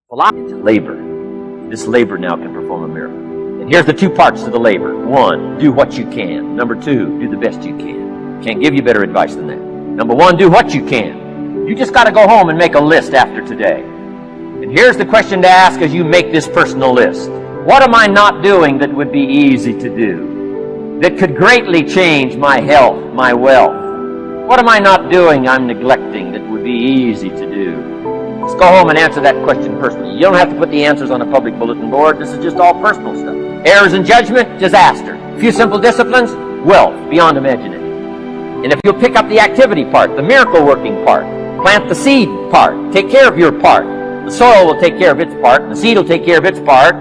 Philosophy, labor. This labor now can perform a miracle. And here's the two parts to the labor. One, do what you can. Number two, do the best you can. Can't give you better advice than that. Number one, do what you can. You just got to go home and make a list after today. And here's the question to ask as you make this personal list. What am I not doing that would be easy to do? That could greatly change my health, my wealth? What am I not doing I'm neglecting that would be easy to do? Let's go home and answer that question personally. You don't have to put the answers on a public bulletin board. This is just all personal stuff. Errors in judgment, disaster. A few simple disciplines, wealth beyond imagination. And if you'll pick up the activity part, the miracle working part, plant the seed part, take care of your part. The soil will take care of its part. The seed will take care of its part.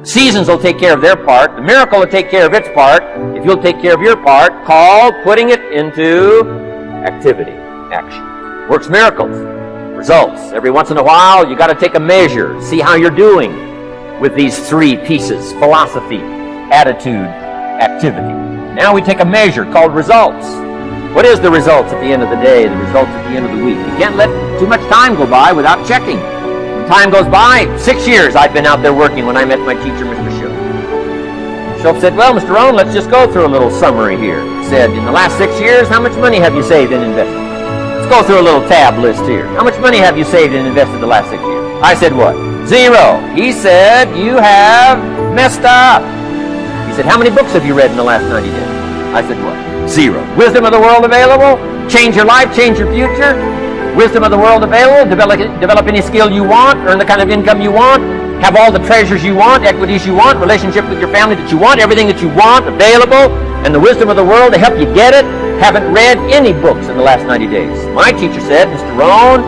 Seasons will take care of their part. The miracle will take care of its part. If you'll take care of your part, called putting it into activity, action. Works miracles. Results. Every once in a while, you got to take a measure, see how you're doing with these three pieces: philosophy, attitude, activity. Now we take a measure called results. What is the results at the end of the day, the results at the end of the week? You can't let too much time go by without checking. When time goes by, 6 years I've been out there working when I met my teacher, Mr. Shope. Shope said, well, Mr. Rohn, let's just go through a little summary here. He said, in the last 6 years, how much money have you saved and invested? Let's go through a little tab list here. How much money have you saved and invested the last 6 years? I said, what? 0. He said, you have messed up. He said, how many books have you read in the last 90 days? I said, what? 0. Wisdom of the world available? Change your life, change your future? Wisdom of the world available? Develop any skill you want, earn the kind of income you want, have all the treasures you want, equities you want, relationship with your family that you want, everything that you want available, and the wisdom of the world to help you get it. Haven't read any books in the last 90 days. My teacher said, Mr. Rohn,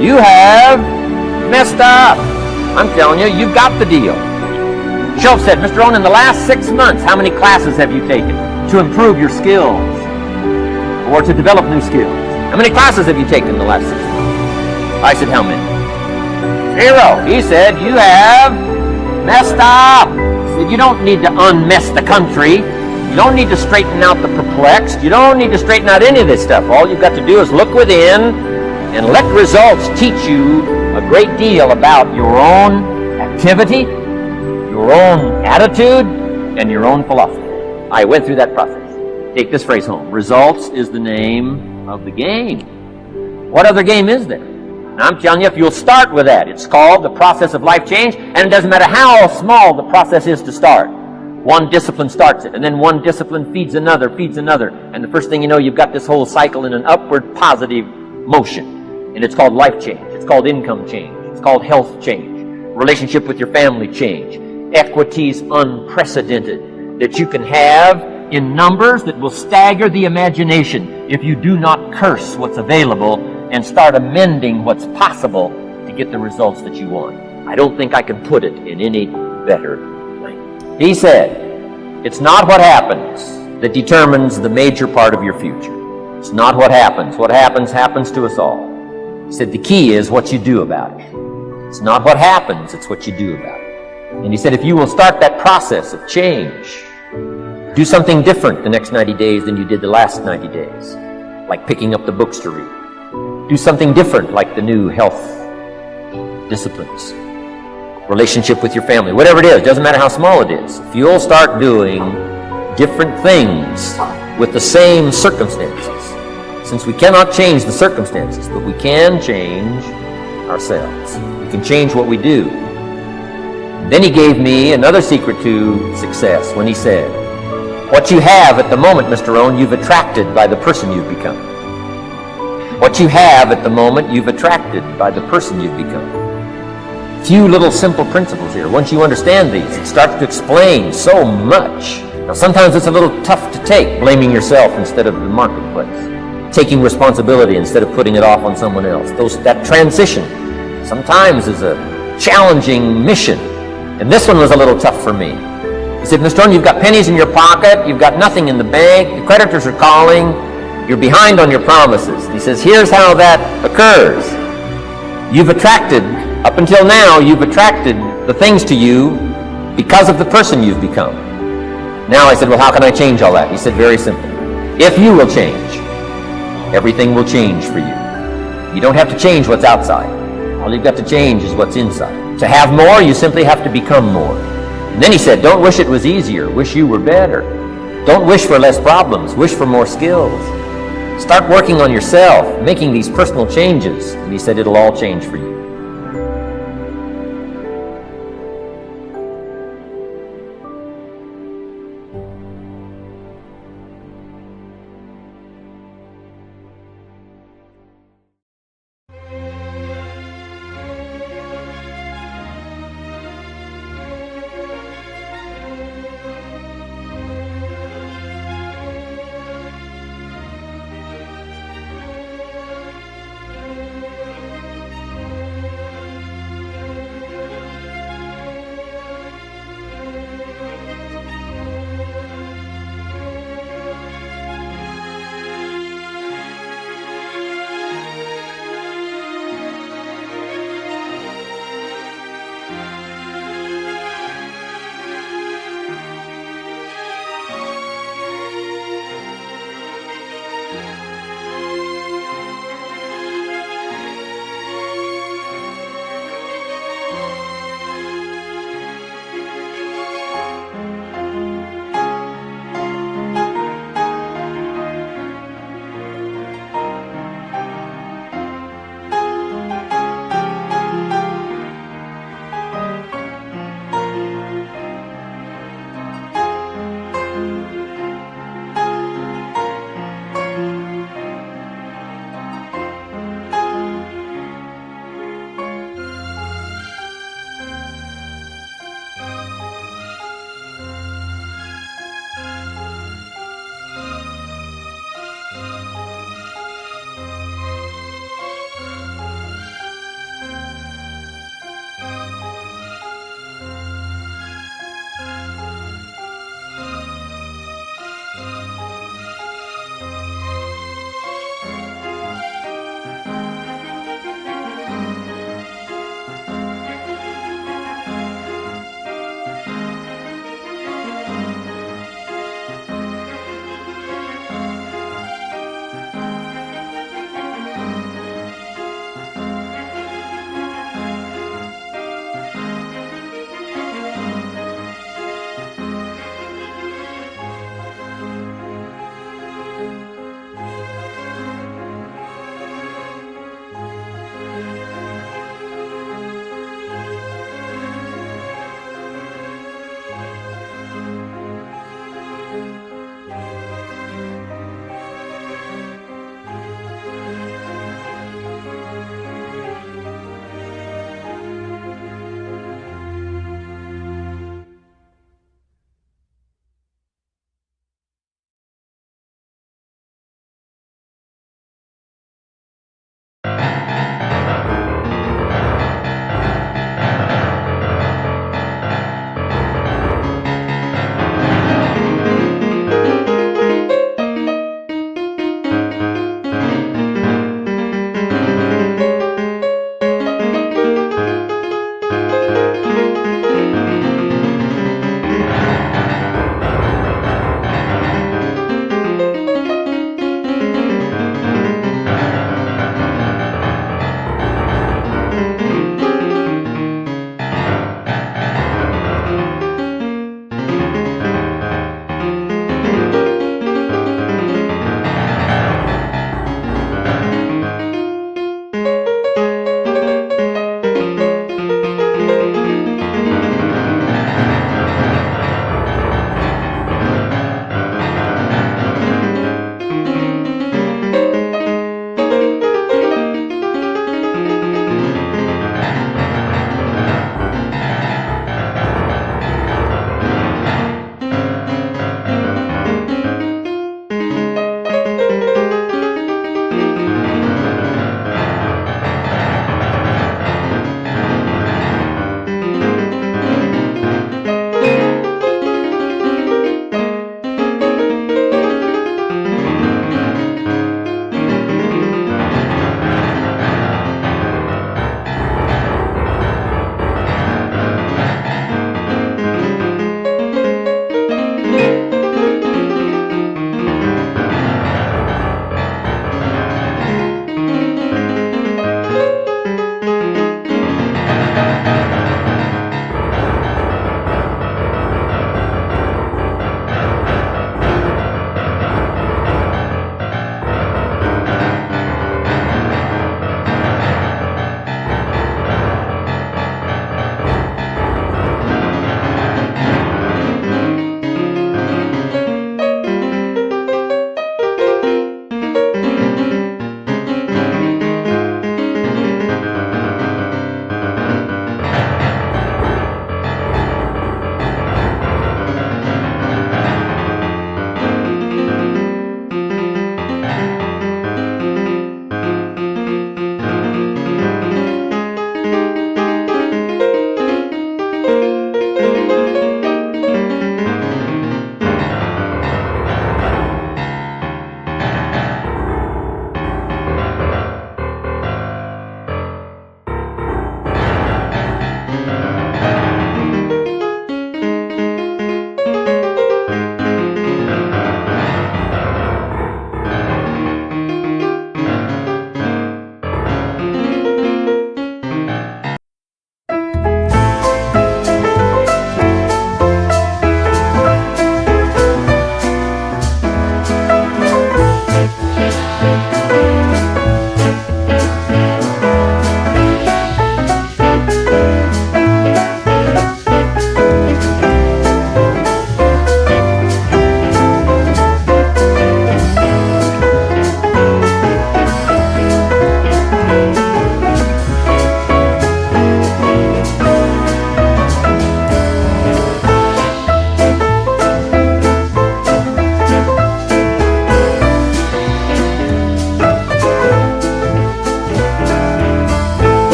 you have messed up. I'm telling you, you've got the deal. Shope said, Mr. Rohn, in the last 6 months, how many classes have you taken to improve your skills or to develop new skills? How many classes have you taken in the last 6 months? I said, how many? 0. He said, you have messed up. He said, you don't need to unmess the country. You don't need to straighten out the perplexed. You don't need to straighten out any of this stuff. All you've got to do is look within and let results teach you a great deal about your own activity, your own attitude, and your own philosophy. I went through that process. Take this phrase home. Results is the name of the game. What other game is there? And I'm telling you, if you'll start with that, it's called the process of life change, and it doesn't matter how small the process is to start. One discipline starts it, and then one discipline feeds another, and the first thing you know, you've got this whole cycle in an upward positive motion. And it's called life change. It's called income change. It's called health change. Relationship with your family change. Equities unprecedented that you can have in numbers that will stagger the imagination if you do not curse what's available and start amending what's possible to get the results that you want. I don't think I can put it in any better way. He said, it's not what happens that determines the major part of your future. It's not what happens. What happens, happens to us all. He said, the key is what you do about it. It's not what happens, it's what you do about it. And he said, if you will start that process of change, do something different the next 90 days than you did the last 90 days, like picking up the books to read. Do something different, like the new health disciplines, relationship with your family, whatever it is, doesn't matter how small it is. If you'll start doing different things with the same circumstances, since we cannot change the circumstances, but we can change ourselves. We can change what we do. Then he gave me another secret to success when he said, what you have at the moment, Mr. Rohn, you've attracted by the person you've become. What you have at the moment, you've attracted by the person you've become. Few little simple principles here. Once you understand these, it starts to explain so much. Now, sometimes it's a little tough to take, blaming yourself instead of the marketplace, taking responsibility instead of putting it off on someone else. That transition sometimes is a challenging mission. And this one was a little tough for me. He said, Mr. Rohn, you've got pennies in your pocket, you've got nothing in the bank, the creditors are calling, you're behind on your promises. He says, here's how that occurs. You've attracted, up until now, you've attracted the things to you because of the person you've become. Now I said, well, how can I change all that? He said, very simple. If you will change, everything will change for you. You don't have to change what's outside. All you've got to change is what's inside. To have more, you simply have to become more. And then he said, don't wish it was easier, wish you were better. Don't wish for less problems, wish for more skills. Start working on yourself, making these personal changes, and he said it'll all change for you.